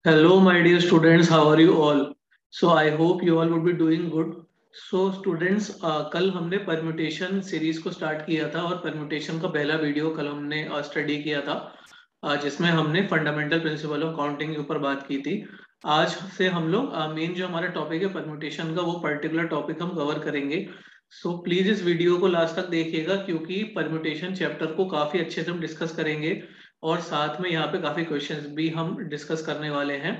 Hello, my dear students. How are you all? So I hope you all would be doing good. So students, कल हमने permutation series को start किया था और permutation का पहला वीडियो कल हमने स्टडी किया था, जिसमें हमने फंडामेंटल प्रिंसिपल ऑफ काउंटिंग के ऊपर बात की थी। आज से हम लोग मेन जो हमारा टॉपिक है परम्यूटेशन का, वो पर्टिकुलर टॉपिक हम कवर करेंगे। सो प्लीज इस वीडियो को लास्ट तक देखिएगा, क्योंकि परम्यूटेशन चैप्टर को काफी अच्छे से हम डिस्कस करेंगे और साथ में यहाँ पे काफी क्वेश्चंस भी हम डिस्कस करने वाले हैं।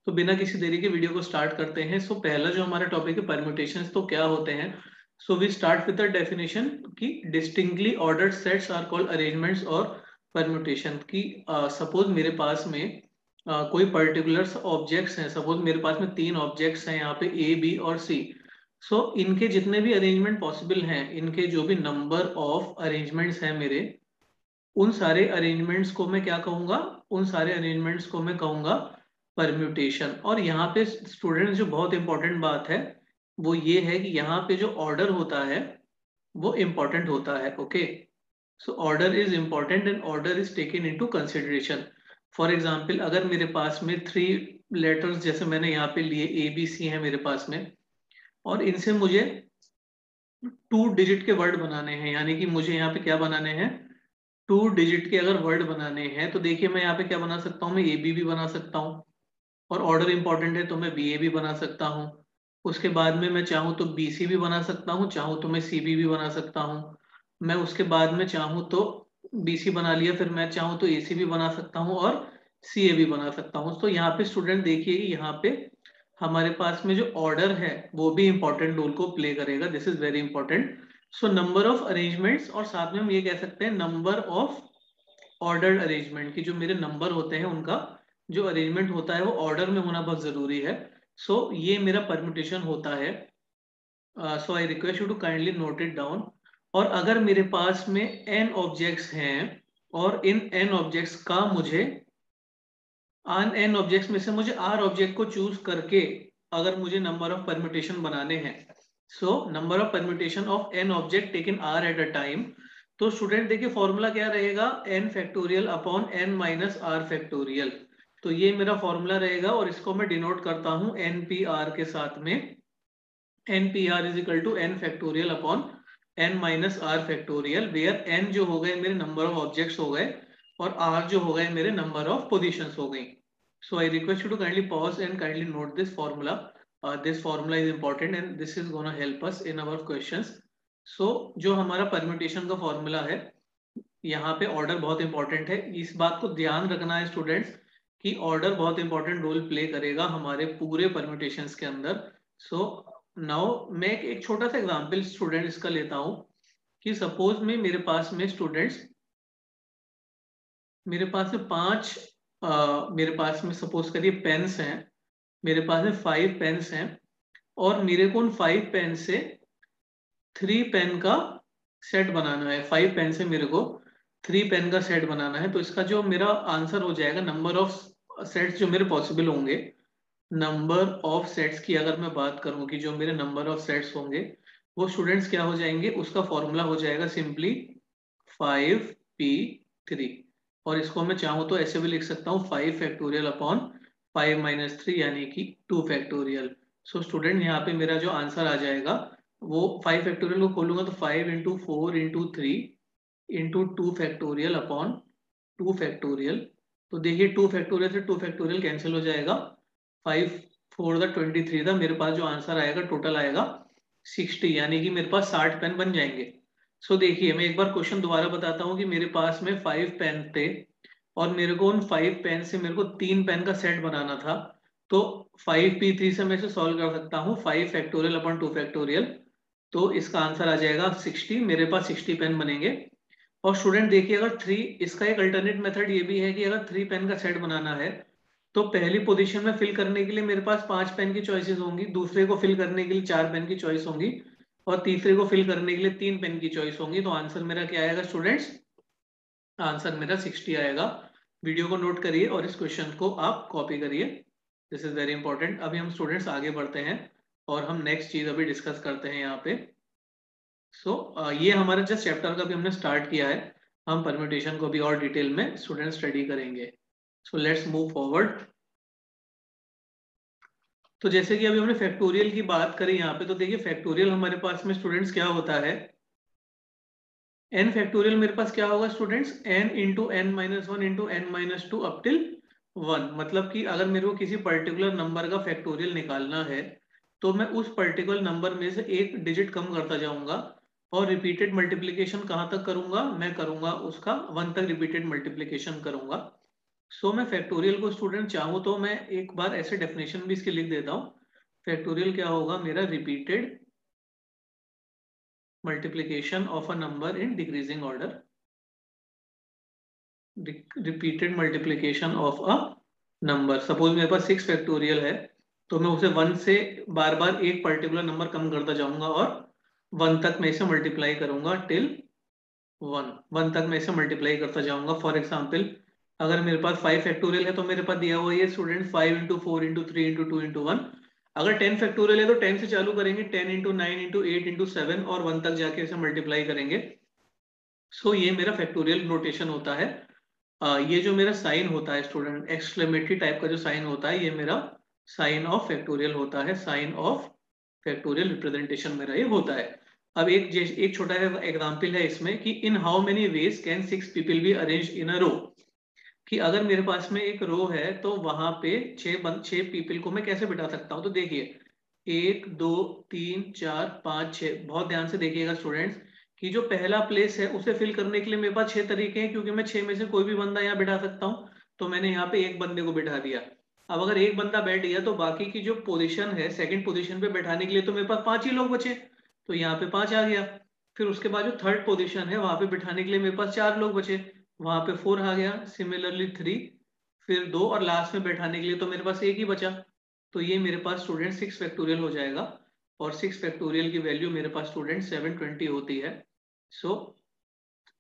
तो बिना किसी देरी के वीडियो को स्टार्ट करते हैं। सो पहला जो हमारा टॉपिक है परम्यूटेशंस, तो क्या होते हैं। So we start with the definition कि distinctly ordered sets are called arrangements और परम्यूटेशन की। सपोज मेरे पास में कोई पर्टिकुलर ऑब्जेक्ट्स हैं। सपोज मेरे पास में तीन ऑब्जेक्ट्स हैं यहाँ पे ए बी और सी। सो इनके जितने भी अरेंजमेंट पॉसिबल हैं, इनके जो भी नंबर ऑफ अरेंजमेंट्स हैं मेरे, उन सारे अरेंजमेंट्स को मैं क्या कहूंगा, उन सारे अरेंजमेंट्स को मैं कहूंगा परम्यूटेशन। और यहाँ पे स्टूडेंट्स, जो बहुत इंपॉर्टेंट बात है वो ये है कि यहाँ पे जो ऑर्डर होता है वो इंपॉर्टेंट होता है। Okay, so order is important and order is taken into consideration. For example, अगर मेरे पास में थ्री लेटर्स जैसे मैंने यहाँ पे लिए ए बी सी है मेरे पास में, और इनसे मुझे टू डिजिट के वर्ड बनाने हैं, यानी कि मुझे यहाँ पे क्या बनाने हैं, टू डिजिट के अगर वर्ड बनाने हैं, तो देखिए मैं यहाँ पे क्या बना सकता हूँ, मैं ए बी भी बना सकता हूँ, और ऑर्डर इंपॉर्टेंट है तो मैं बी ए भी बना सकता हूँ। उसके बाद में मैं चाहूँ तो बी सी भी बना सकता हूँ, चाहूँ तो मैं सी बी भी बना सकता हूँ। मैं उसके बाद में चाहूँ तो बी सी बना लिया, फिर मैं चाहूँ तो ए सी भी बना सकता हूँ और सी ए भी बना सकता हूँ। तो यहाँ पे स्टूडेंट देखिए, यहाँ पे हमारे पास में जो ऑर्डर है वो भी इंपॉर्टेंट रोल को प्ले करेगा। This is very important. So number of arrangements, और साथ में हम ये कह सकते हैं नंबर ऑफ ऑर्डर्ड अरेंजमेंट, की जो मेरे नंबर होते हैं उनका जो अरेंजमेंट होता है वो ऑर्डर में होना बहुत जरूरी है। सो ये मेरा परम्यूटेशन होता है। So I request you to kindly note it down. और अगर मेरे पास में एन ऑब्जेक्ट्स हैं और इन एन ऑब्जेक्ट्स का मुझे आन एन ऑब्जेक्ट्स में से मुझे आर ऑब्जेक्ट को चूज करके अगर मुझे नंबर ऑफ परम्यूटेशन बनाने हैं, so number of permutation of n object taken r at a time. तो स्टूडेंट देखिए फॉर्मूला क्या रहेगा, n factorial upon n minus r factorial. तो ये मेरा फॉर्मूला रहेगा और इसको मैं डिनोट करता हूं एन पी आर के साथ में। N p r is equal to n factorial upon n minus r factorial, where n जो हो गए मेरे नंबर ऑफ ऑब्जेक्ट्स हो गए और आर जो हो गए मेरे नंबर ऑफ पोजीशंस हो गई। So I request you to kindly pause and kindly note this formula. This formula is important and this is gonna help us in our questions. So जो हमारा permutation का formula है, यहाँ पे order बहुत important है। इस बात को ध्यान रखना है स्टूडेंट्स कि order बहुत important रोल प्ले करेगा हमारे पूरे permutations के अंदर। So now मैं एक छोटा सा एग्जाम्पल स्टूडेंट इसका लेता हूँ कि सपोज में मेरे पास में स्टूडेंट्स, मेरे पास में मेरे पास में सपोज करिए पेन्स हैं। मेरे पास में 5 पेन्स हैं और मेरे को उन 5 पेन से 3 पेन का सेट बनाना है। 5 पेन से मेरे को 3 पेन का सेट बनाना है। तो इसका जो मेरा आंसर हो जाएगा, नंबर ऑफ सेट्स जो मेरे पॉसिबल होंगे, नंबर ऑफ सेट्स की अगर मैं बात करूं कि जो मेरे नंबर ऑफ सेट्स होंगे, वो स्टूडेंट्स क्या हो जाएंगे, उसका फॉर्मूला हो जाएगा सिंपली 5p3। और इसको मैं चाहूँ तो ऐसे भी लिख सकता हूँ 5 फैक्टोरियल अपॉन 5 - 3, यानी कि 2 फैक्टोरियल। सो स्टूडेंट यहाँ पे मेरा जो आंसर आ जाएगा, वो 5 फैक्टोरियल को खोलूंगा तो 5 × 4 × 3 × 2 फैक्टोरियल अपॉन 2 फैक्टोरियल। तो देखिए 2 फैक्टोरियल से 2 फैक्टोरियल कैंसिल हो जाएगा। 5 × 4 = 23 था, मेरे पास जो आंसर आएगा टोटल आएगा 60, यानी कि मेरे पास 60 पेन बन जाएंगे। सो देखिए मैं एक बार क्वेश्चन दोबारा बताता हूँ कि मेरे पास में 5 पेन थे और मेरे को उन 5 पेन से मेरे को 3 पेन का सेट बनाना था। तो 5p3 से मैं इसे सॉल्व कर सकता हूँ 5 फैक्टोरियल अपॉन 2 फैक्टोरियल। तो इसका आंसर आ जाएगा 60, मेरे पास 60 पेन बनेंगे। और स्टूडेंट देखिए, अगर थ्री, इसका एक अल्टरनेट मेथड ये भी है कि अगर 3 पेन का सेट बनाना है तो पहली पोजीशन में फिल करने के लिए मेरे पास 5 पेन की चॉइसेस होंगी, दूसरे को फिल करने के लिए 4 पेन की चॉइस होंगी और तीसरे को फिल करने के लिए 3 पेन की चॉइस होंगी। तो आंसर मेरा क्या आएगा स्टूडेंट्स, आंसर मेरा 60 आएगा। वीडियो को नोट करिए और इस क्वेश्चन को आप कॉपी करिए। This is very important. अभी हम स्टूडेंट्स आगे बढ़ते हैं और हम नेक्स्ट चीज अभी डिस्कस करते हैं यहाँ पे। ये हमारा जस्ट चैप्टर का भी हमने स्टार्ट किया है। हम परम्यूटेशन को भी और डिटेल में स्टूडेंट स्टडी करेंगे। So let's move forward. तो जैसे कि अभी हमने फैक्टोरियल की बात करी यहाँ पे, तो देखिए फैक्टोरियल हमारे पास में स्टूडेंट्स क्या होता है, n फैक्टोरियल मेरे पास क्या होगा students, n into n minus one into n minus two up till 1। मतलब कि अगर मेरे को किसी पर्टिकुलर नंबर का फैक्टोरियल निकालना है तो मैं उस पर्टिकुलर नंबर में से एक डिजिट कम करता जाऊंगा और रिपीटेड मल्टीप्लीकेशन कहाँ तक करूंगा, मैं करूंगा उसका 1 तक रिपीटेड मल्टीप्लीकेशन करूंगा। सो मैं फैक्टोरियल को स्टूडेंट चाहूँ तो मैं एक बार ऐसे डेफिनेशन भी इसकी लिख देता हूँ। फैक्टोरियल क्या होगा मेरा, repeated multiplication of a number in decreasing order, repeated multiplication of a number। Suppose मेरे पास 6 फैक्टोरियल है तो मैं उसे 1 से बार बार एक पर्टिकुलर नंबर कम करता जाऊंगा और 1 तक मैं इसे मल्टीप्लाई करूंगा टिल 1 तक मैं इसे मल्टीप्लाई करता जाऊंगा। फॉर एग्जाम्पल अगर मेरे पास 5 फैक्टोरियल है तो मेरे पास दिया हुआ ये student 5 into 4 into 3 into 2 into 1। अगर 10 फैक्टोरियल है तो 10 से चालू करेंगे, 10 इंटू 9 इंटू 8 इंटू 7 और 1 तक जाके इसे मल्टीप्लाई करेंगे। सो ये मेरा फैक्टोरियल नोटेशन होता है। ये जो मेरा साइन होता है स्टूडेंट, एक्सक्लेमेटरी टाइप का जो साइन होता है, ये मेरा साइन ऑफ फैक्टोरियल होता है, साइन ऑफ फैक्टोरियल रिप्रेजेंटेशन मेरा ये होता है। अब एक छोटा एग्जांपल है इसमें कि in how many ways can 6 people be arrange in a row. कि अगर मेरे पास में एक रो है तो वहां पे 6 पीपल को मैं कैसे बिठा सकता हूँ। तो देखिए 1 2 3 4 5 6, बहुत ध्यान से देखिएगा स्टूडेंट्स कि जो पहला प्लेस है उसे फिल करने के लिए मेरे पास 6 तरीके हैं, क्योंकि मैं 6 में से कोई भी बंदा यहाँ बिठा सकता हूँ। तो मैंने यहाँ पे एक बंदे को बिठा दिया। अब अगर एक बंदा बैठ गया तो बाकी की जो पोजीशन है सेकंड पोजीशन पे बैठाने के लिए तो मेरे पास 5 ही लोग बचे, तो यहाँ पे 5 आ गया। फिर उसके बाद जो थर्ड पोजीशन है वहां पे बिठाने के लिए मेरे पास 4 लोग बचे, वहां पे 4 आ गया, सिमिलरली 3, फिर 2 और लास्ट में बैठाने के लिए तो मेरे पास एक ही बचा। तो ये मेरे पास स्टूडेंट 6 फैक्टोरियल हो जाएगा और 6 फैक्टोरियल की वैल्यू मेरे पास स्टूडेंट 720 होती है। सो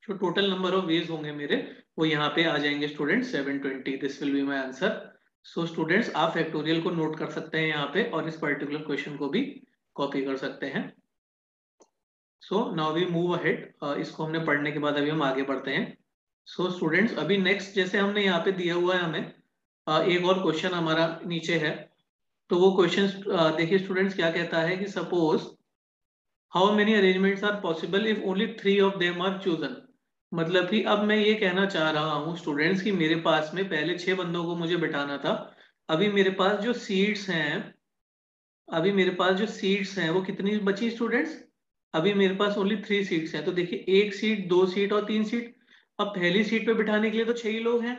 जो टोटल नंबर ऑफ वेज होंगे मेरे वो यहाँ पे आ जाएंगे student 720। This will be my answer. So students आप फैक्टोरियल को नोट कर सकते हैं यहाँ पे और इस पर्टिकुलर क्वेश्चन को भी कॉपी कर सकते हैं। So now we move ahead. इसको हमने पढ़ने के बाद अभी हम आगे बढ़ते हैं। सो स्टूडेंट्स अभी नेक्स्ट जैसे हमने यहाँ पे दिया हुआ है हमें एक और क्वेश्चन हमारा नीचे है। तो वो क्वेश्चन देखिए स्टूडेंट्स क्या कहता है कि suppose how many arrangements are possible if only 3 of them are chosen. मतलब कि अब मैं ये कहना चाह रहा हूँ स्टूडेंट्स कि मेरे पास में पहले 6 बंदों को मुझे बिठाना था। अभी मेरे पास जो सीट्स हैं, अभी मेरे पास जो सीट्स हैं वो कितनी बची स्टूडेंट्स, अभी मेरे पास ओनली 3 सीट्स हैं। तो देखिए 1 सीट 2 सीट और 3 सीट। अब पहली सीट पे बिठाने के लिए तो 6 ही लोग हैं।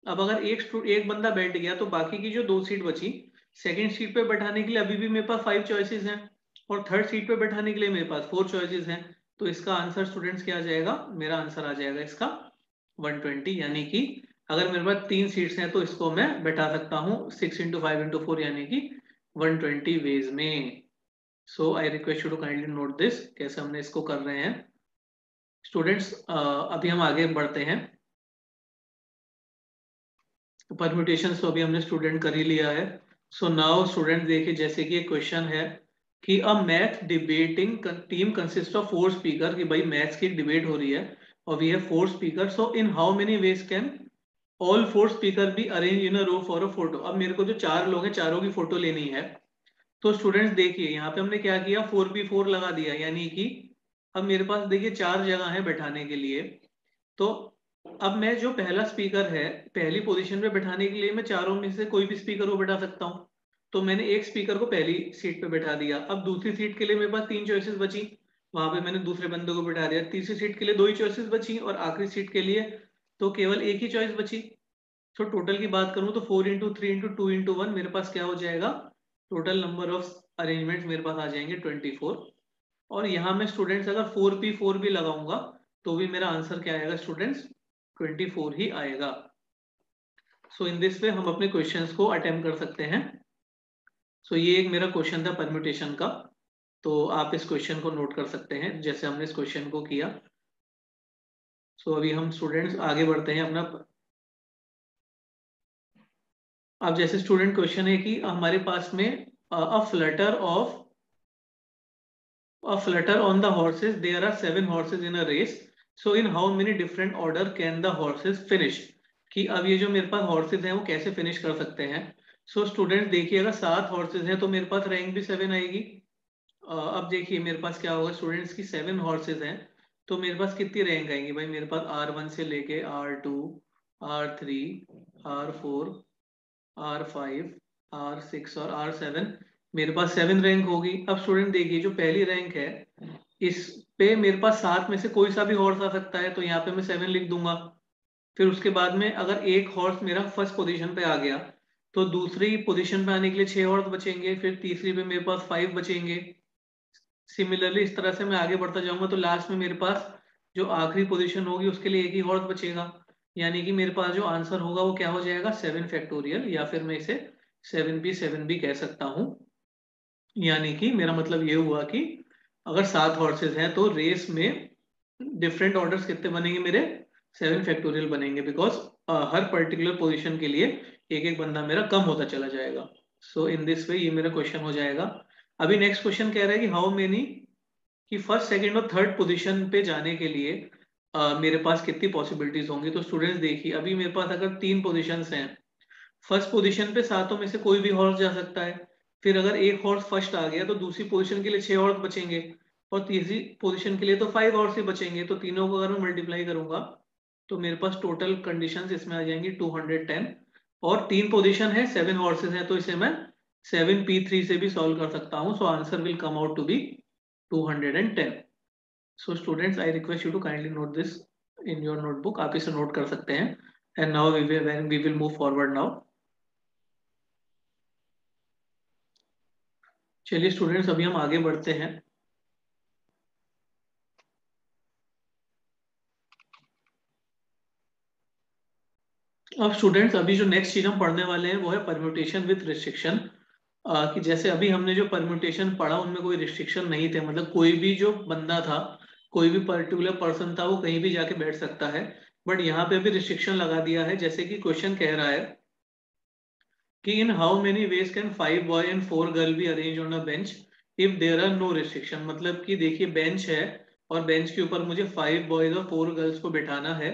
अब अगर एक बंदा बैठ गया तो बाकी की जो 2 सीट बची, सेकंड सीट पे बैठाने के लिए अभी भी मेरे पास 5 चॉइसेस हैं और थर्ड सीट पे बैठाने के लिए मेरे पास 4 चॉइसेस हैं। तो इसका आंसर स्टूडेंट्स क्या आ जाएगा, मेरा आंसर आ जाएगा इसका 120। यानी कि अगर मेरे पास 3 सीट्स हैं तो इसको मैं बैठा सकता हूँ 6 इंटू 5 इंटू 4 यानी कि 120 वेज में। So I request you to kindly note this, कैसे हमने इसको कर रहे हैं स्टूडेंट्स। अभी हम आगे बढ़ते हैं। तो परम्यूटेशन तो अभी हमने स्टूडेंट कर ही लिया है। सो नाउ स्टूडेंट देखिए जैसे कि एक क्वेश्चन है कि a math debating team consist of 4 speaker, कि भाई मैथ्स की डिबेट हो रही है और we have 4 speaker. So in how many ways can all 4 speaker be arrange in a row for a photo. अब मेरे को जो 4 लोग हैं चारों की फोटो लेनी है। तो स्टूडेंट्स देखिए यहाँ पे हमने क्या किया, 4p4 लगा दिया, यानी कि अब मेरे पास देखिए 4 जगह है बैठाने के लिए। तो अब मैं जो पहला स्पीकर है पहली पोजीशन पे बैठाने के लिए मैं चारों में से कोई भी स्पीकर को बैठा सकता हूँ। तो मैंने एक स्पीकर को पहली सीट पे बैठा दिया। अब दूसरी सीट के लिए मेरे पास 3 चॉइसेस बची, वहां पे मैंने दूसरे बंदे को बैठा दिया। तीसरी सीट के लिए 2 ही चॉइसेस बची और आखिरी सीट के लिए तो केवल एक ही चॉइस बची। तो टोटल की बात करूं तो 4 इंटू 3 इंटू 2 इंटू 1 मेरे पास क्या हो जाएगा, टोटल नंबर ऑफ अरेंजमेंट्स मेरे पास आ जाएंगे 24। और यहाँ मैं स्टूडेंट्स अगर 4p4 भी लगाऊंगा तो भी मेरा आंसर क्या आएगा स्टूडेंट्स, 24 ही आएगा। सो इन दिस वे हम अपने क्वेश्चंस को अटेम्प्ट कर सकते हैं। सो ये एक मेरा क्वेश्चन था परम्यूटेशन का, तो आप इस क्वेश्चन को नोट कर सकते हैं जैसे हमने इस क्वेश्चन को किया। सो अभी हम स्टूडेंट्स आगे बढ़ते हैं अपना। अब जैसे स्टूडेंट क्वेश्चन है कि हमारे पास में a flutter of a flutter on the horses, there are 7 horses in a race, so in how many different order can the horses finish। कि अब ये जो मेरे पास horses हैं वो कैसे finish कर सकते हैं। सो स्टूडेंट देखिए, अगर 7 हॉर्सेज हैं तो मेरे पास रैंक भी 7 आएगी। अब देखिए मेरे पास क्या होगा, स्टूडेंट्स की 7 हॉर्सेज हैं तो मेरे पास कितनी रैंक आएंगी भाई, मेरे पास R1 से लेके R2, R3, R4, R5, R6 और R7, मेरे पास 7 रैंक होगी। अब स्टूडेंट देखिए, जो पहली रैंक है इस पे मेरे पास 7 में से कोई सा भी हॉर्स आ सकता है, तो यहाँ पे मैं 7 लिख दूंगा। फिर उसके बाद में अगर एक हॉर्स मेरा फर्स्ट पोजीशन पे आ गया तो दूसरी पोजीशन पे आने के लिए 6 हॉर्स बचेंगे, फिर तीसरी पे मेरे पास 5 बचेंगे। सिमिलरली इस तरह से मैं आगे बढ़ता जाऊंगा तो लास्ट में मेरे पास जो आखिरी पोजीशन होगी उसके लिए एक ही हॉर्स बचेगा। यानी कि मेरे पास जो आंसर होगा वो क्या हो जाएगा, 7 फैक्टोरियल, या फिर मैं इसे 7 भी कह सकता हूँ। यानी कि मेरा मतलब ये हुआ कि अगर 7 हॉर्सेस हैं तो रेस में डिफरेंट ऑर्डर्स कितने बनेंगे मेरे, 7 फैक्टोरियल बनेंगे, बिकॉज हर पर्टिकुलर पोजीशन के लिए एक एक बंदा मेरा कम होता चला जाएगा। सो इन दिस वे ये मेरा क्वेश्चन हो जाएगा। अभी नेक्स्ट क्वेश्चन कह रहा है कि हाउ मेनी, कि फर्स्ट सेकंड और थर्ड पोजीशन पे जाने के लिए मेरे पास कितनी पॉसिबिलिटीज होंगी। तो स्टूडेंट्स देखिए, अभी मेरे पास अगर 3 पोजीशंस हैं, फर्स्ट पोजीशन पे 7 में से कोई भी हॉर्स जा सकता है। फिर अगर एक हॉर्स फर्स्ट आ गया तो दूसरी पोजीशन के लिए 6 हॉर्स बचेंगे, और तीसरी पोजीशन के लिए तो 5 हॉर्स ही बचेंगे। तो तीनों को अगर मैं मल्टीप्लाई करूंगा तो मेरे पास टोटल कंडीशंस इसमें आ जाएंगी 210। और 3 पोजीशन है, 7 हॉर्सेस हैं, तो इसे मैं 7p3 से भी सॉल्व कर सकता हूँ। So answer will come out to be 210। So students I request you to kindly note this in your notebook, आप इसे नोट कर सकते हैं। And now we will move forward now. चलिए स्टूडेंट्स, अभी हम आगे बढ़ते हैं। अब स्टूडेंट्स, अभी जो नेक्स्ट चीज हम पढ़ने वाले हैं वो है परम्यूटेशन विथ रिस्ट्रिक्शन। कि जैसे अभी हमने जो परम्यूटेशन पढ़ा उनमें कोई रिस्ट्रिक्शन नहीं थे, मतलब कोई भी जो बंदा था, कोई भी पर्टिकुलर पर्सन था, वो कहीं भी जाके बैठ सकता है। बट यहाँ पे अभी रिस्ट्रिक्शन लगा दिया है, जैसे कि क्वेश्चन कह रहा है कि in how many ways can 5 boy and 4 girl be arrange on a bench if there are no restriction. मतलब कि देखिए बेंच है और बेंच के ऊपर मुझे 5 बॉयज और 4 गर्ल्स को बिठाना है,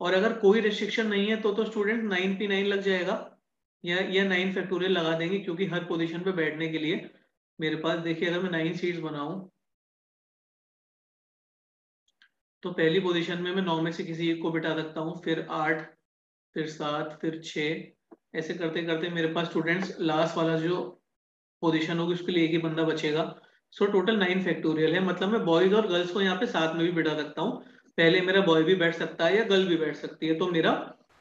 और अगर कोई रिस्ट्रिक्शन नहीं है तो स्टूडेंट 9p9 लग जाएगा, या 9 फैक्टोरियल लगा देंगे, क्योंकि हर पोजीशन पे बैठने के लिए मेरे पास देखिए, अगर मैं 9 सीट्स बनाऊं तो पहली पोजीशन में मैं 9 में से किसी एक को बिठा सकता हूँ, फिर 8, फिर 7, फिर 6, ऐसे करते करते मेरे पास स्टूडेंट्स लास्ट वाला जो पोजीशन होगी उसके लिए एक ही बंदा बचेगा। सो टोटल 9 फैक्टोरियल है, मतलब मैं बॉयज और गर्ल्स को यहाँ पे साथ में भी बिठा सकता हूँ। पहले मेरा बॉय भी बैठ सकता है या गर्ल भी बैठ सकती है, तो मेरा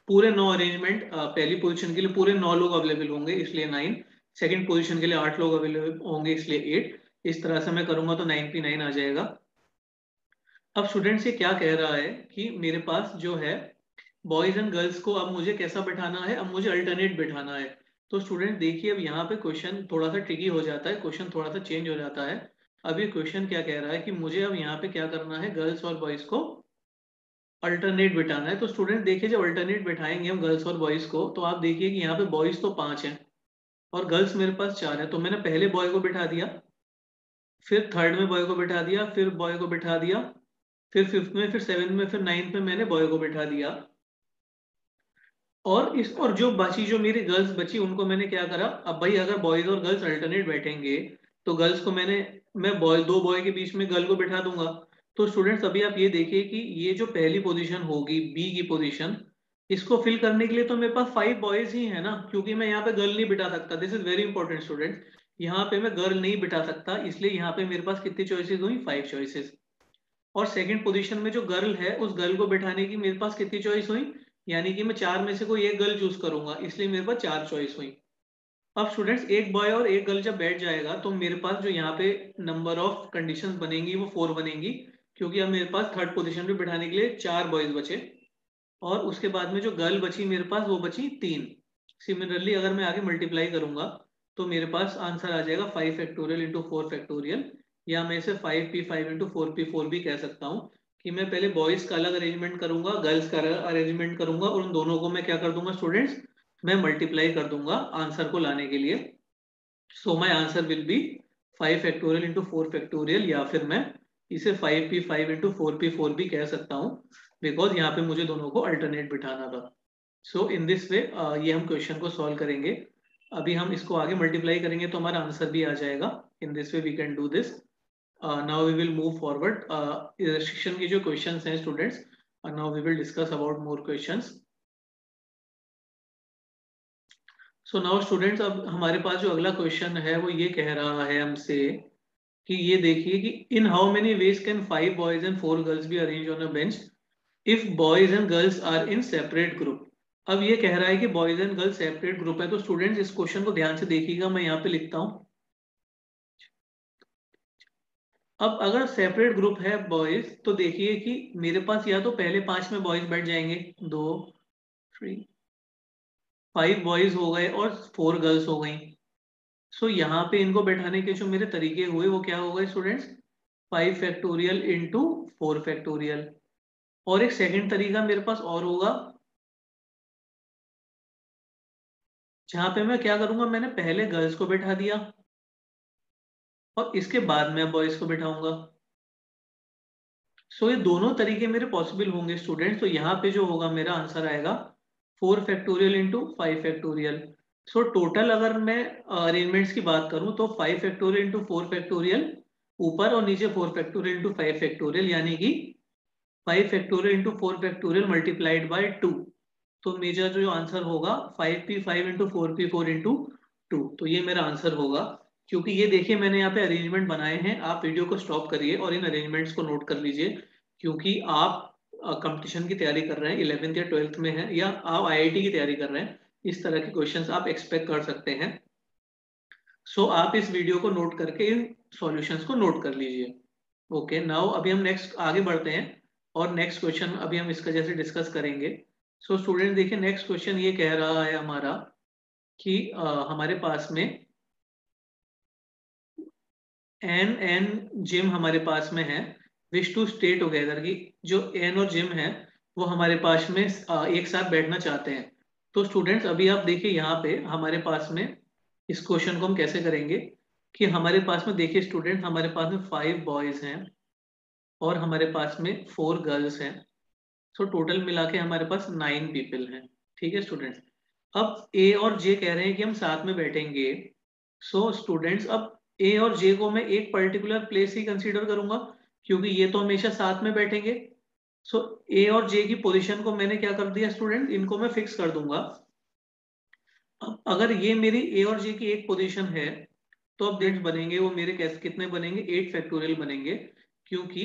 पूरे 9 अरेंजमेंट, पहली पोजीशन के लिए पूरे 9 लोग अवेलेबल होंगे इसलिए 9, सेकंड पोजीशन के लिए 8 लोग अवेलेबल होंगे इसलिए 8। इस तरह से मैं करूंगा तो 9p9 आ जाएगा। अब स्टूडेंट्स ये क्या कह रहा है कि मेरे पास जो है बॉयज एंड गर्ल्स को अब मुझे कैसा बिठाना है, अब मुझे अल्टरनेट बिठाना है। तो स्टूडेंट देखिए, अब यहाँ पे क्वेश्चन थोड़ा सा ट्रिकी हो जाता है, क्वेश्चन थोड़ा सा चेंज हो जाता है। अभी क्वेश्चन क्या कह रहा है कि मुझे अब यहाँ पे क्या करना है, गर्ल्स और बॉयज को अल्टरनेट बिठाना है। तो स्टूडेंट देखिए, जब अल्टरनेट बिठाएंगे हम गर्ल्स और बॉयज को, तो आप देखिए कि यहाँ पे बॉयज तो 5 हैं और गर्ल्स मेरे पास 4 है। तो मैंने पहले बॉय को बिठा दिया, फिर थर्ड में बॉय को बिठा दिया, फिर बॉय को बिठा दिया, फिर फिफ्थ में, फिर सेवेंथ में, फिर नाइन्थ में मैंने बॉय को बिठा दिया। और जो बची, जो मेरी गर्ल्स बची, उनको मैंने क्या करा, अब भाई अगर बॉयज और गर्ल्स अल्टरनेट बैठेंगे तो गर्ल्स को मैं बॉय, 2 बॉय के बीच में गर्ल को बिठा दूंगा। तो स्टूडेंट्स अभी आप ये देखिए कि ये जो पहली पोजीशन होगी बी की पोजीशन, इसको फिल करने के लिए तो मेरे पास 5 बॉयज ही है ना, क्योंकि मैं यहाँ पे गर्ल नहीं बिठा सकता। This is very important student, यहाँ पे मैं गर्ल नहीं बिठा सकता, इसलिए यहाँ पे मेरे पास कितनी चॉइसेस हुई, 5 चॉइसेस। और सेकंड पोजीशन में जो गर्ल है उस गर्ल को बैठाने की मेरे पास कितनी चॉइस हुई, यानी कि मैं 4 में से कोई एक गर्ल चूज करूंगा, इसलिए मेरे पास 4 चॉइस हुई। अब स्टूडेंट्स, एक बॉय और एक गर्ल जब बैठ जाएगा तो मेरे पास जो यहाँ पे नंबर ऑफ कंडीशंस बनेंगी वो 4 बनेंगी, क्योंकि अब मेरे पास थर्ड पोजीशन पे बैठाने के लिए 4 बॉयज बचे, और उसके बाद में जो गर्ल बची मेरे पास वो बची 3। सिमिलरली अगर मैं आगे मल्टीप्लाई करूंगा तो मेरे पास आंसर आ जाएगा 5 फैक्टोरियल इंटू 4 फैक्टोरियल, या मैं इसे 5p5 इंटू 4p4 भी कह सकता हूँ। कि मैं पहले बॉयज का अलग अरेंजमेंट करूंगा, गर्ल्स का अलग अरेंजमेंट करूंगा, और उन दोनों को मैं क्या कर दूंगा स्टूडेंट्स, मैं मल्टीप्लाई कर दूंगा आंसर को लाने के लिए। So my answer will be 5 factorial into 4 factorial, या फिर मैं इसे 5p5 इंटू 4p4 भी कह सकता हूँ, बिकॉज यहाँ पे मुझे दोनों को अल्टरनेट बिठाना था। सो इन दिस वे ये हम क्वेश्चन को सॉल्व करेंगे। अभी हम इसको आगे मल्टीप्लाई करेंगे तो हमारा आंसर भी आ जाएगा। In this way we can do this. Now we will move forward. Section के जो क्वेश्चंस हैं students, now we will discuss about more questions. So now students, अब हमारे पास जो अगला क्वेश्चन है वो ये कह रहा है हमसे कि ये देखिए कि in how many ways can 5 boys and 4 girls be arrange on a bench if boys and girls are in separate group. अब ये कह रहा है कि boys and girls separate group है। तो स्टूडेंट्स इस क्वेश्चन को ध्यान से देखिएगा, मैं यहाँ पे लिखता हूँ। अब अगर सेपरेट ग्रुप है बॉयज, तो देखिए कि मेरे पास या तो पहले 5 में बॉयज बैठ जाएंगे, 2 3 5 बॉयज हो गए और 4 गर्ल्स हो गई। सो यहाँ पे इनको बैठाने के जो मेरे तरीके हुए वो क्या होगा स्टूडेंट्स, 5 फैक्टोरियल इंटू 4 फैक्टोरियल। और एक सेकंड तरीका मेरे पास और होगा, जहां पे मैं क्या करूंगा, मैंने पहले गर्ल्स को बैठा दिया और इसके बाद मैं बॉयज को बैठाऊंगा। सो ये दोनों तरीके मेरे पॉसिबल होंगे स्टूडेंट्स। तो यहाँ पे जो होगा मेरा आंसर आएगा 4 factorial into 5 factorial. So total अगर मैं अरेंजमेंट्स की बात करूं तो 5 फैक्टोरियल इंटू 4 फैक्टोरियल ऊपर और नीचे 4 फैक्टोरियल इंटू 5 फैक्टोरियल, यानी कि 5 factorial into 4 factorial multiplied by 2। तो मेरा जो आंसर होगा 5p5 इंटू 4p4 इंटू 2। तो ये मेरा आंसर होगा। क्योंकि ये देखिए मैंने यहाँ पे अरेंजमेंट बनाए हैं, आप वीडियो को स्टॉप करिए और इन अरेंजमेंट्स को नोट कर लीजिए। क्योंकि आप कंपटीशन की तैयारी कर रहे हैं, 11th या 12th में है, या आप आईआईटी की तैयारी कर रहे हैं, इस तरह के क्वेश्चंस आप एक्सपेक्ट कर सकते हैं। सो आप इस वीडियो को नोट करके इन सॉल्यूशंस को नोट कर लीजिए। ओके, नाउ अभी हम नेक्स्ट आगे बढ़ते हैं और नेक्स्ट क्वेश्चन अभी हम इसका जैसे डिस्कस करेंगे। सो स्टूडेंट देखिए, नेक्स्ट क्वेश्चन ये कह रहा है हमारा कि हमारे पास में एन एन जिम हमारे पास में है, विश टू स्टे टुगेदर की जो एन और जिम है वो हमारे पास में एक साथ बैठना चाहते हैं। तो स्टूडेंट्स अभी आप देखिए यहाँ पे हमारे पास में इस क्वेश्चन को हम कैसे करेंगे कि हमारे पास में देखिए स्टूडेंट, हमारे पास में 5 बॉयज हैं और हमारे पास में 4 गर्ल्स हैं। सो टोटल मिला के हमारे पास 9 पीपल हैं। ठीक है स्टूडेंट्स, अब ए और जे कह रहे हैं कि हम साथ में बैठेंगे। सो स्टूडेंट्स, अब ए और जे को मैं एक पर्टिकुलर प्लेस ही कंसीडर करूंगा क्योंकि ये तो हमेशा साथ में बैठेंगे। सो ए और जे की पोजीशन को मैंने क्या कर दिया स्टूडेंट, इनको मैं फिक्स कर दूंगा। अब अगर ये मेरी ए और जे की एक पोजीशन है तो अब डेट्स बनेंगे वो मेरे कैसे कितने बनेंगे, 8 फैक्टोरियल बनेंगे। क्योंकि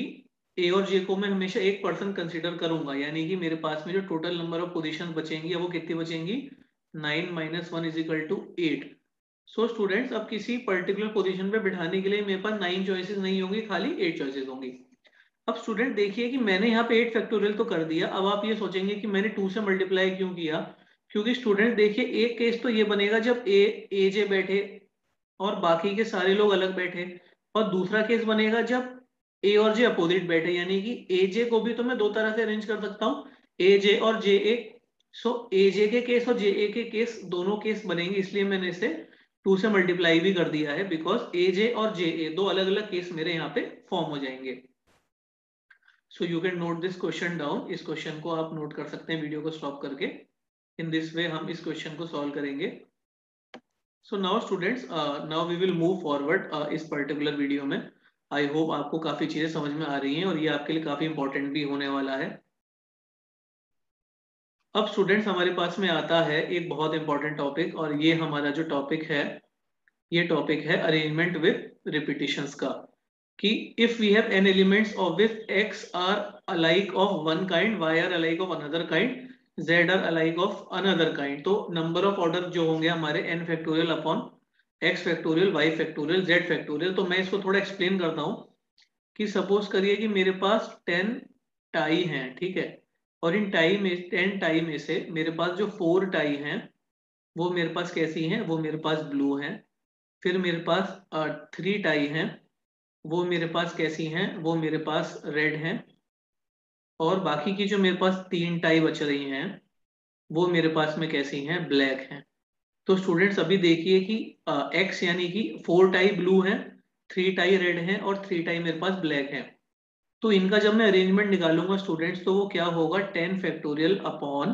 ए और जे को मैं हमेशा एक पर्सन कंसीडर करूंगा, यानी कि मेरे पास में जो टोटल नंबर ऑफ पोजीशन बचेंगी वो कितनी बचेंगी, 9 minus 1 is equal to 8। So students, अब किसी पर्टिकुलर पोजीशन पे बिठाने के लिए मेरे पास 9 चॉइसेस नहीं होंगी, खाली 8 चॉइसेस होंगी। अब स्टूडेंट देखिए कि मैंने यहाँ पे 8 फैक्टोरियल तो कर दिया। अब आप ये सोचेंगे कि मैंने 2 से मल्टीप्लाई क्यों किया। क्योंकि स्टूडेंट देखिए, एक केस तो ये बनेगा जब ए जे बैठे और बाकी के सारे लोग अलग बैठे, और दूसरा केस बनेगा जब ए और जे अपोजिट बैठे, यानी कि ए जे को भी तो मैं दो तरह से अरेंज कर सकता हूँ, ए जे और जे ए। सो ए जे के केस और जे ए के केस दोनों केस बनेंगे, इसलिए मैंने इसे 2 से मल्टीप्लाई भी कर दिया है, बिकॉज ए जे और जे ए दो अलग अलग केस मेरे यहाँ पे फॉर्म हो जाएंगे। So you can note this question down. इस क्वेश्चन को आप नोट कर सकते हैं वीडियो को स्टॉप करके। इन दिस वे हम इस क्वेश्चन को सॉल्व करेंगे। So now students, now we will move forward इस पर्टिकुलर वीडियो में। आई होप आपको काफी चीजें समझ में आ रही हैं और ये आपके लिए काफी इंपॉर्टेंट भी होने वाला है। अब स्टूडेंट्स हमारे पास में आता है एक बहुत इंपॉर्टेंट टॉपिक, और ये हमारा जो टॉपिक है ये टॉपिक है अरेंजमेंट विद रिपीटिशंस का। कि if we have n elements of which x are alike of one kind, y are alike of another kind, z are alike of another kind, तो नंबर ऑफ ऑर्डर जो होंगे हमारे n factorial upon x factorial, y factorial, z factorial. तो मैं इसको थोड़ा explain करता हूँ कि सपोज करिए कि मेरे पास 10 टाई हैं, ठीक है, और इन टाई में 10 टाई में से मेरे पास जो 4 टाई हैं वो मेरे पास कैसी हैं, वो मेरे पास ब्लू हैं। फिर मेरे पास 3 टाई हैं, वो मेरे पास कैसी हैं, वो मेरे पास रेड हैं। और बाकी की जो मेरे पास 3 टाई बच रही हैं वो मेरे पास में कैसी हैं, ब्लैक हैं। तो स्टूडेंट्स अभी देखिए कि एक्स यानी कि 4 टाई ब्लू हैं, 3 टाई रेड हैं और 3 टाई मेरे पास ब्लैक हैं। तो इनका जब मैं अरेंजमेंट निकालूंगा स्टूडेंट्स तो वो क्या होगा, 10 factorial upon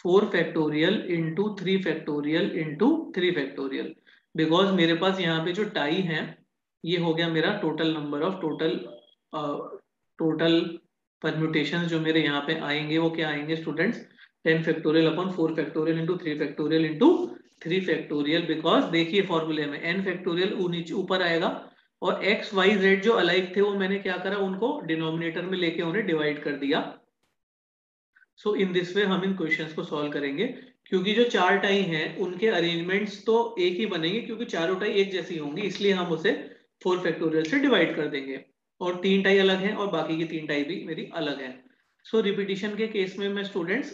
4 factorial into 3 factorial into 3 factorial, because मेरे पास यहाँ पे जो टाई है ये हो गया मेरा total number of total permutation जो मेरे यहाँ पे आएंगे वो क्या आएंगे students, 10 factorial upon 4 factorial into 3 factorial into 3 factorial, because देखिए फॉर्मूले में n फैक्टोरियल नीचे ऊपर आएगा और x y z जो अलाइक थे वो मैंने क्या करा, उनको डिनोमिनेटर में लेके उन्हें डिवाइड कर दिया। सो इन दिस वे हम इन क्वेश्चंस को सॉल्व करेंगे, क्योंकि जो चार टाई हैं उनके अरेंजमेंट्स तो एक ही बनेंगे क्योंकि चारों टाई एक जैसी होंगी, इसलिए हम उसे 4 फैक्टोरियल से डिवाइड कर देंगे, और 3 टाई अलग हैं और बाकी की 3 टाई भी मेरी अलग है। सो रिपीटिशन के केस में मैं स्टूडेंट्स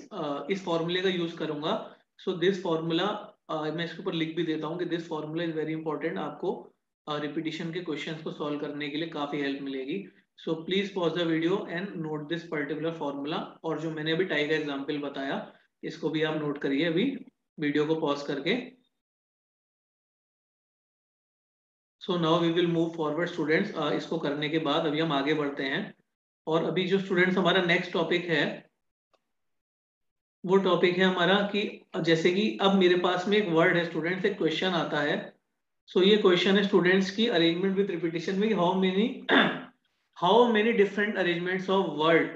इस फॉर्मूले का यूज करूंगा। सो दिस फॉर्मूला मैं इसके ऊपर लिख भी देता हूँ कि this formula is very important, आपको रिपीटिशन के क्वेश्चंस को सॉल्व करने के लिए काफी हेल्प मिलेगी। So please pause the video and note this particular formula, और जो मैंने अभी टाई का एग्जाम्पल बताया इसको भी आप नोट करिए अभी वीडियो को पॉज करके। So now we will move forward students, इसको करने के बाद अभी हम आगे बढ़ते हैं, और अभी जो स्टूडेंट्स हमारा नेक्स्ट टॉपिक है वो टॉपिक है हमारा कि जैसे कि अब मेरे पास में एक वर्ड है स्टूडेंट्स, एक क्वेश्चन आता है। सो ये क्वेश्चन है स्टूडेंट्स की अरेंजमेंट विद रिपीटिशन में, how many different arrangements of word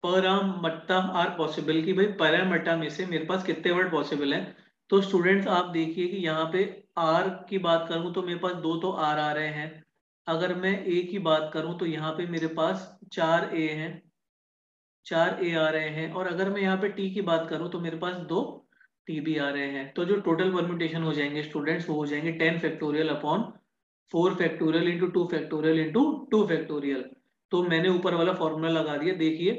Parramatta are possible, कि भाई परामट्टा में से मेरे पास कितने वर्ड पॉसिबल हैं। तो स्टूडेंट्स आप देखिए कि यहाँ पे आर की बात करूं तो मेरे पास 2 तो आर आ रहे हैं, अगर मैं ए की बात करूं तो यहाँ पे मेरे पास 4 ए हैं, 4 ए आ रहे हैं, और अगर मैं यहाँ पे टी की बात करूं तो मेरे पास 2 टी भी आ रहे हैं। तो जो टोटल परम्यूटेशन हो जाएंगे स्टूडेंट्स वो हो जाएंगे 10 factorial upon 4 factorial into 2 factorial into 2 factorial. तो मैंने ऊपर वाला फॉर्मूला लगा दिया, देखिए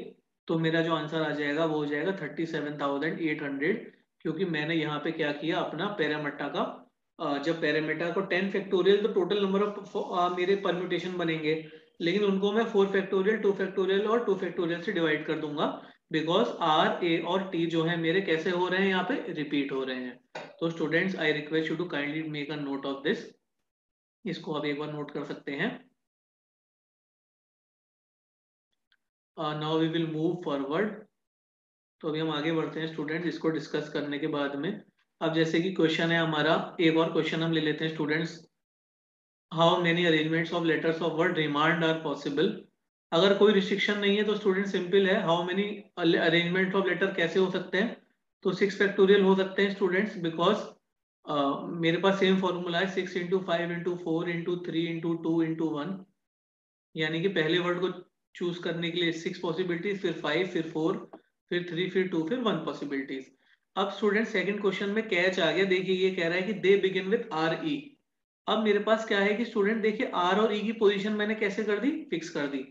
तो मेरा जो आंसर आ जाएगा वो हो जाएगा 37,800, क्योंकि मैंने यहाँ पे क्या किया अपना पैरामीटर का जब पैरामीटर को 10 फैक्टोरियल तो टोटल नंबर ऑफ मेरे परम्यूटेशन बनेंगे, लेकिन उनको मैं 4 फैक्टोरियल 2 फैक्टोरियल और 2 फैक्टोरियल से डिवाइड कर दूंगा, बिकॉज आर ए और टी जो है मेरे कैसे हो रहे हैं, यहाँ पे रिपीट हो रहे हैं। तो students I request you to kindly make a note of this, इसको आप एक बार नोट कर सकते हैं। Now we will move forward, तो अभी हम आगे बढ़ते हैं स्टूडेंट्स इसको डिस्कस करने के बाद में। अब जैसे कि क्वेश्चन है हमारा, एक और क्वेश्चन हम ले लेते हैं students, how many arrangements of letters of word remand are possible. अगर कोई रिस्ट्रिक्शन नहीं है तो स्टूडेंट सिंपल है, how many arrangement of letter कैसे हो सकते हैं, तो 6 फैक्टोरियल हो सकते हैं स्टूडेंट्स, बिकॉज मेरे पास सेम फॉर्मूला है 6 into 5 into 4 into 3 into 2 into 1, यानी कि पहले वर्ड को चूज करने के लिए 6 पॉसिबिलिटीज, फिर 5, फिर 4, फिर 3, फिर 2, फिर 1 पॉसिबिलिटीज। अब स्टूडेंट सेकंड क्वेश्चन में कैच आ गया, देखिए ये कह रहा है कि दे बिगिन विद आर ई। अब मेरे पास क्या है कि स्टूडेंट देखिए आर और ई की पोजीशन मैंने कैसे कर दी, फिक्स कर दी।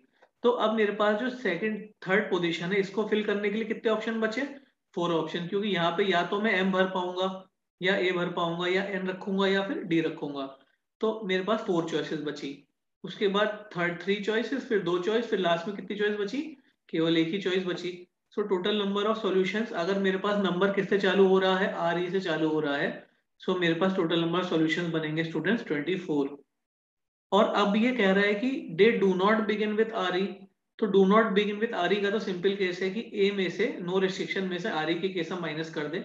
तो अब मेरे पास जो सेकंड थर्ड पोजीशन है इसको फिल करने के लिए कितने ऑप्शन बचे, 4 ऑप्शन, क्योंकि यहाँ पे या तो मैं एम भर पाऊंगा या ए भर पाऊंगा या एन रखूंगा या फिर डी रखूंगा, तो मेरे पास 4 चॉइसेस बची। उसके बाद थर्ड 3 चॉइसेस, फिर 2 चॉइस, फिर लास्ट में कितनी चॉइस बची, केवल एक ही चॉइस बची। So total number of solutions, अगर मेरे पास नंबर किससे चालू हो रहा है, आर ई से चालू हो रहा है, सो मेरे पास टोटल नंबर सॉल्यूशंस बनेंगे स्टूडेंट्स 24। और अब ये कह रहा है कि they do not begin with R E, तो do not begin with R E का तो सिंपल केस है कि ए में से नो रिस्ट्रिक्शन में से आर ई के केस हम माइनस कर दें,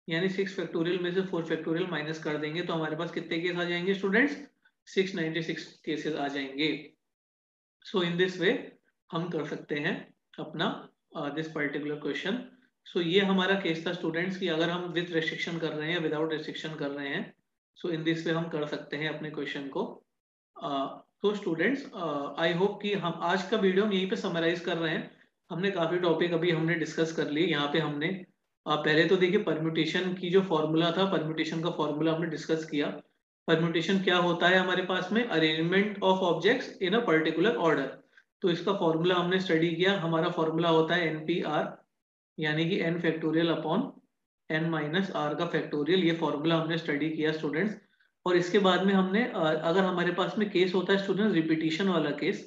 यानी 6 फैक्टोरियल में से 4 फैक्टोरियल माइनस कर देंगे तो हमारे पास कितने केस आ जाएंगे स्टूडेंट्स, 696 केसेस आ जाएंगे। सो इन दिस वे हम कर सकते हैं अपना दिस पर्टिकुलर क्वेश्चन। सो ये हमारा केस था स्टूडेंट्स कि अगर हम विद रेस्ट्रिक्शन कर रहे हैं विदाउट रेस्ट्रिक्शन कर रहे हैं, सो इन दिस वे हम कर सकते हैं अपने क्वेश्चन को। तो स्टूडेंट्स आई होप कि हम आज का वीडियो हम यहीं पे समराइज कर रहे हैं, हमने काफी टॉपिक अभी हमने डिस्कस कर लिए यहाँ पे। हमने पहले तो देखिए परम्यूटेशन की जो फॉर्मूला था, परम्यूटेशन का फॉर्मूला हमने डिस्कस किया। परम्यूटेशन क्या होता है हमारे पास में, arrangement of objects in a particular order, तो इसका फॉर्मूला हमने स्टडी किया। हमारा फॉर्मूला होता है NPR, यानी कि n factorial upon n minus r का फैक्टोरियल, ये फॉर्मूला हमने स्टडी किया स्टूडेंट्स। और इसके बाद में हमने अगर हमारे पास में केस होता है स्टूडेंट्स रिपीटिशन वाला केस,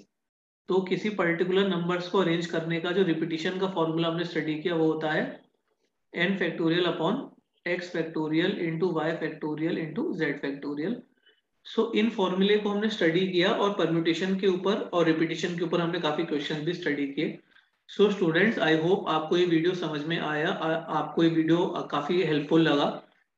तो किसी पर्टिकुलर नंबर्स को अरेंज करने का जो रिपीटिशन का फॉर्मूला हमने स्टडी किया वो होता है n factorial upon x factorial into Y factorial into Z factorial. So इन फॉर्मूले को हमने स्टडी किया और परम्यूटेशन के ऊपर और रिपीटिशन के ऊपर हमने काफी क्वेश्चन भी स्टडी किए। सो स्टूडेंट्स, आई होप आपको ये वीडियो समझ में आया, आपको ये वीडियो काफी हेल्पफुल लगा।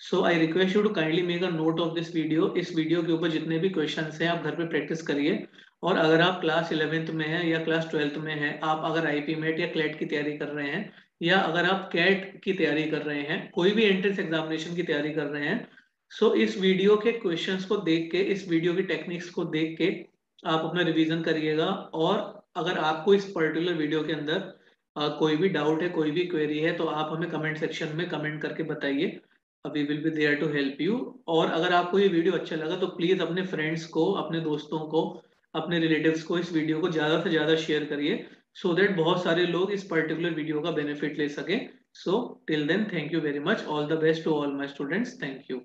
So I request you to kindly make a note of this video. इस वीडियो के ऊपर जितने भी क्वेश्चंस हैं आप घर पे प्रैक्टिस करिए। और अगर आप क्लास 11th में हैं या क्लास 12th में हैं, आप अगर आईपी मेट या क्लेट की तैयारी कर रहे हैं, या अगर आप कैट की तैयारी कर रहे हैं, कोई भी एंट्रेंस एग्जामिनेशन की तैयारी कर रहे हैं, सो इस वीडियो के क्वेश्चंस को देख के, इस वीडियो की टेक्निक्स को देख के आप अपना रिवीजन करिएगा। और अगर आपको इस पर्टिकुलर वीडियो के अंदर कोई भी डाउट है, कोई भी क्वेरी है, तो आप हमें कमेंट सेक्शन में कमेंट करके बताइए। We will be there to help you. और अगर आपको ये वीडियो अच्छा लगा तो प्लीज अपने फ्रेंड्स को, अपने दोस्तों को, अपने रिलेटिव्स को इस वीडियो को ज्यादा से ज्यादा शेयर करिए, सो दैट बहुत सारे लोग इस पर्टिकुलर वीडियो का बेनिफिट ले सके। So till then, thank you very much, all the best to all my students, thank you.